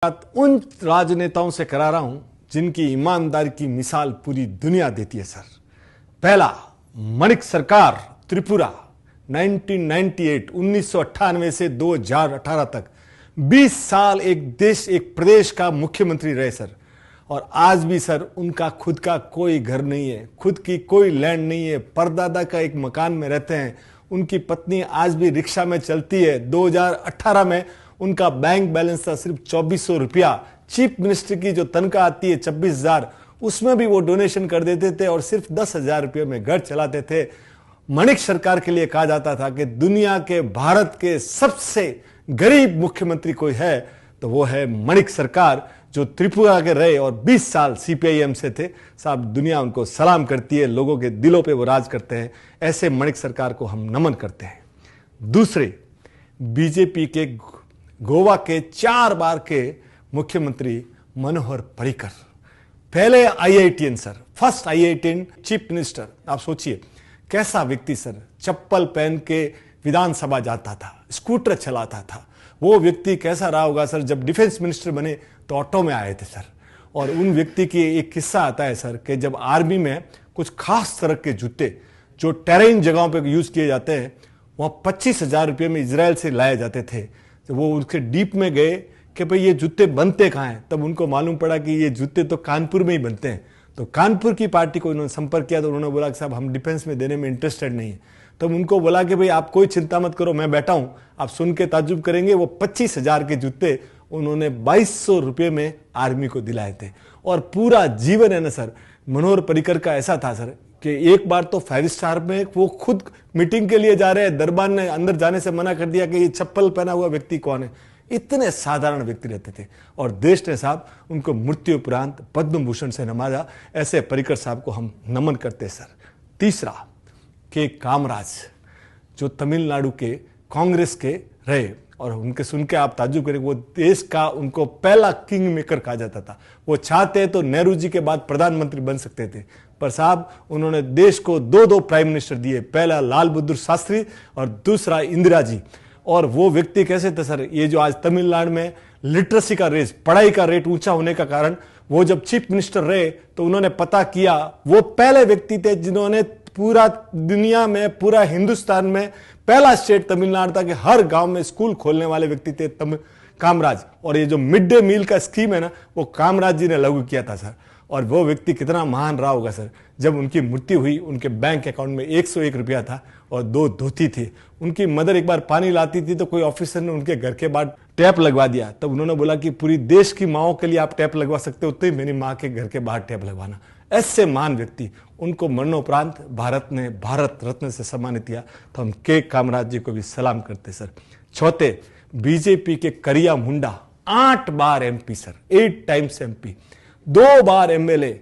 बात उन राजनेताओं से करा रहा हूं जिनकी ईमानदारी की मिसाल पूरी दुनिया देती है सर। पहला, माणिक सरकार, त्रिपुरा, 1998 से 2018 तक 20 साल एक प्रदेश का मुख्यमंत्री रहे सर। और आज भी सर उनका खुद का कोई घर नहीं है, खुद की कोई लैंड नहीं है, परदादा का एक मकान में रहते हैं। उनकी पत्नी आज भी रिक्शा में चलती है। 2018 में उनका बैंक बैलेंस था सिर्फ 2400 रुपया। चीफ मिनिस्टर की जो तनख्वाह आती है 26,000, उसमें भी वो डोनेशन कर देते थे और सिर्फ 10,000 रुपये में घर चलाते थे। माणिक सरकार के लिए कहा जाता था कि दुनिया के, भारत के सबसे गरीब मुख्यमंत्री कोई है तो वो है माणिक सरकार, जो त्रिपुरा के रहे और 20 साल सीपीआईएम से थे। साहब, दुनिया उनको सलाम करती है, लोगों के दिलों पे वो राज करते हैं। ऐसे माणिक सरकार को हम नमन करते हैं। दूसरे, बीजेपी के गोवा के 4 बार के मुख्यमंत्री मनोहर पर्रिकर, पहले IITian sir, first IITian chief minister. आप सोचिए कैसा व्यक्ति सर, चप्पल पहन के विधानसभा जाता था, स्कूटर चलाता था। वो व्यक्ति कैसा रहा होगा सर, जब डिफेंस मिनिस्टर बने तो ऑटो में आए थे सर। और उन व्यक्ति की एक किस्सा आता है सर कि जब आर्मी में कुछ खास तरह के जूते जो टेरेन जगहों पे यूज किए जाते हैं, वहां 25,000 रुपये में इजराइल से लाए जाते थे। तो वो उसके डीप में गए कि भाई ये जूते बनते कहाँ हैं, तब उनको मालूम पड़ा कि ये जूते तो कानपुर में ही बनते हैं। तो कानपुर की पार्टी को इन्होंने संपर्क किया तो उन्होंने बोला कि साहब हम डिफेंस में देने में इंटरेस्टेड नहीं है। तब उनको बोला कि भाई आप कोई चिंता मत करो, मैं बैठा हूं, आप सुन के ताज्जुब करेंगे। वो 25,000 के जूते उन्होंने 2200 रुपये में आर्मी को दिलाए थे। और पूरा जीवन है ना सर, मनोहर पर्रिकर का ऐसा था सर कि एक बार तो 5 स्टार में वो खुद मीटिंग के लिए जा रहे हैं, दरबार ने अंदर जाने से मना कर दिया कि ये चप्पल पहना हुआ व्यक्ति कौन है। इतने साधारण व्यक्ति रहते थे और देश ने साहब उनको मृत्यु उपरांत पद्म भूषण से नवाजा। ऐसे पर्रिकर साहब को हम नमन करते सर। तीसरा, के कामराज, जो तमिलनाडु के कांग्रेस के रहे और उनके सुन के आप ताज्जुब करेंगे, वो देश का उनको पहला किंग मेकर कहा जाता था। वो चाहते तो नेहरू जी के बाद प्रधानमंत्री बन सकते थे, पर साहब उन्होंने देश को 2 प्राइम मिनिस्टर दिए, पहला लाल बहादुर शास्त्री और दूसरा इंदिरा जी। और वो व्यक्ति कैसे थे सर, ये जो आज तमिलनाडु में लिटरेसी का रेट, पढ़ाई का रेट ऊंचा होने का कारण, वो जब चीफ मिनिस्टर रहे तो उन्होंने पता किया, वो पहले व्यक्ति थे जिन्होंने पूरा दुनिया में, पूरा हिंदुस्तान में पहला स्टेट तमिलनाडु था कि हर गांव में स्कूल खोलने वाले व्यक्ति थे कामराज। और ये जो मिड डे मील का स्कीम है ना, वो कामराज जी ने लागू किया था सर। और वो व्यक्ति कितना महान रहा होगा सर। जब उनकी मृत्यु हुई, उनके बैंक अकाउंट में 101 रुपया था और 2 धोती थी। उनकी मदर एक बार पानी लाती थी तो कोई ऑफिसर ने उनके घर के बाद टैप लगवा दिया। तब उन्होंने बोला कि पूरी देश की माओं के लिए आप टैप लगवा सकते हो, उतनी मेरी माँ के घर के बाहर टैप लगवाना। ऐसे महान व्यक्ति, उनको मरणोपरांत भारत ने भारत रत्न से सम्मानित किया। तो हम के कामराज जी को भी सलाम करते सर। चौथे, बीजेपी के करिया मुंडा, 8 बार एमपी सर, 8 टाइम्स एमपी, 2 बार एमएलए,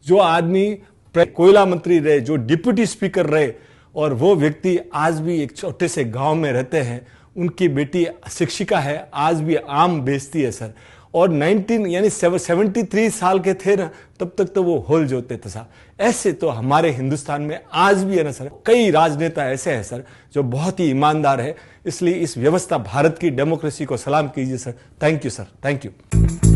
जो आदमी कोयला मंत्री रहे, जो डिप्यूटी स्पीकर रहे, और वो व्यक्ति आज भी एक छोटे से गांव में रहते हैं। उनकी बेटी शिक्षिका है, आज भी आम बेचती है सर। और 73 साल के थे ना, तब तक तो वो होल जोते थे साहब। ऐसे तो हमारे हिंदुस्तान में आज भी है ना सर, कई राजनेता ऐसे हैं सर जो बहुत ही ईमानदार है। इसलिए इस व्यवस्था भारत की डेमोक्रेसी को सलाम कीजिए sir. Thank you sir, thank you.